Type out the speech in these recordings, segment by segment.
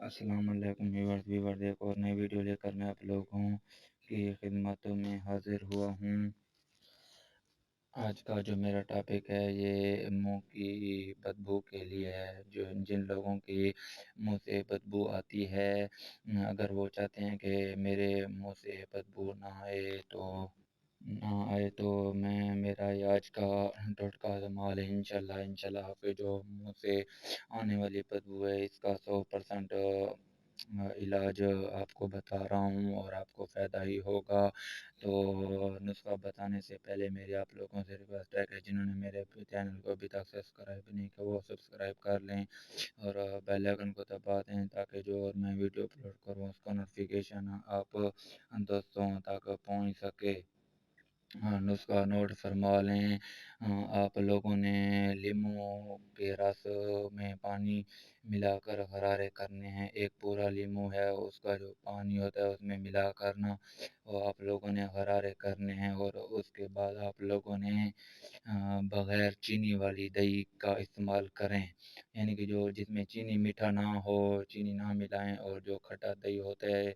السلام علیکم ویورز ایک اور نئی ویڈیو لے کر میں آپ لوگوں کی خدمتوں میں حاضر ہوا ہوں۔ آج کا جو میرا ٹاپک ہے یہ منہ کی بدبو کے لیے ہے۔ جن لوگوں کی منہ سے بدبو آتی ہے، اگر وہ چاہتے ہیں کہ میرے منہ سے بدبو نہ آئے تو میرا یہ آج کا ٹوٹکا دمال ہے۔ انشاءاللہ آپ کے جو منہ سے آنے والی بدبو ہے اس کا 100% علاج آپ کو بتا رہا ہوں اور آپ کو فائدہ ہی ہوگا۔ تو نسخہ بتانے سے پہلے میری آپ لوگوں سے ریکویسٹ ہے کہ جنہوں نے میرے چینل کو ابھی تک سبسکرائب نہیں کیا وہ سبسکرائب کر لیں اور بیل آئیکن کو دبا دیں تاکہ جو اور میں ویڈیو اپلوڈ کروں اس کا نوٹیفیکیشن آپ دوستوں تک پہنچ سکے۔ نسخہ نوٹ فرما لیں۔ آپ لوگوں نے لیمو کے رس میں پانی ملا کر غرارے کرنے ہیں۔ ایک پورا لیمو ہے اس کا جو پانی ہوتا ہے اس میں ملا کرنا وہ آپ لوگوں نے غرارے کرنے ہیں، اور اس کے بعد آپ لوگوں نے بغیر چینی والی دہی کا استعمال کریں، یعنی کہ جس میں چینی میٹھا نہ ہو، چینی نہ ملائیں، اور جو کھٹا دہی ہوتا ہے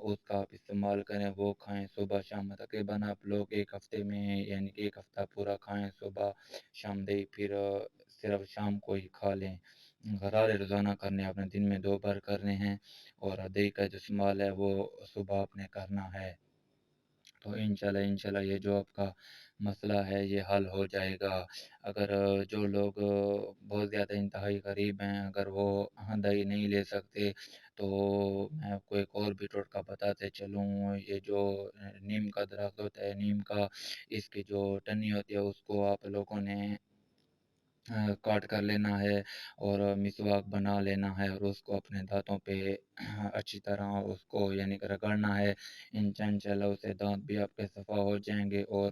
اس کا آپ استعمال کریں، وہ کھائیں صبح شام۔ تقریباً آپ لوگ ایک ہفتے میں یعنی کہ ایک ہفتہ پورا کھائیں صبح شام دہی، پھر صرف شام کو ہی کھا لیں۔ غرارے روزانہ کرنے اپنے دن میں 2 بار کرنے ہیں، اور دہی کا جو استعمال ہے وہ صبح آپ نے کرنا ہے۔ تو انشاءاللہ یہ جو آپ کا مسئلہ ہے یہ حل ہو جائے گا۔ اگر جو لوگ بہت زیادہ انتہائی غریب ہیں، اگر وہ دہی نہیں لے سکتے تو میں آپ کو ایک اور بھی ٹوٹکا بتاتے چلوں۔ یہ جو نیم کا درخت ہوتا ہے، نیم کا، اس کی جو ٹہنی ہوتی ہے اس کو آپ لوگوں نے کاٹ کر لینا ہے اور مسواک بنا لینا ہے، اور اس کو اپنے دانتوں پہ اچھی طرح اس کو یعنی کہ رگڑنا ہے۔ انشاءاللہ اس سے دانت بھی آپ کے صفا ہو جائیں گے، اور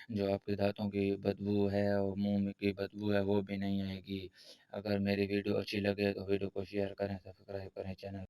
جو آپ کے دانتوں کی بدبو ہے اور منہ کی بدبو ہے وہ بھی نہیں آئے گی۔ اگر میری ویڈیو اچھی لگے تو ویڈیو کو شیئر کریں، سبسکرائب کریں چینل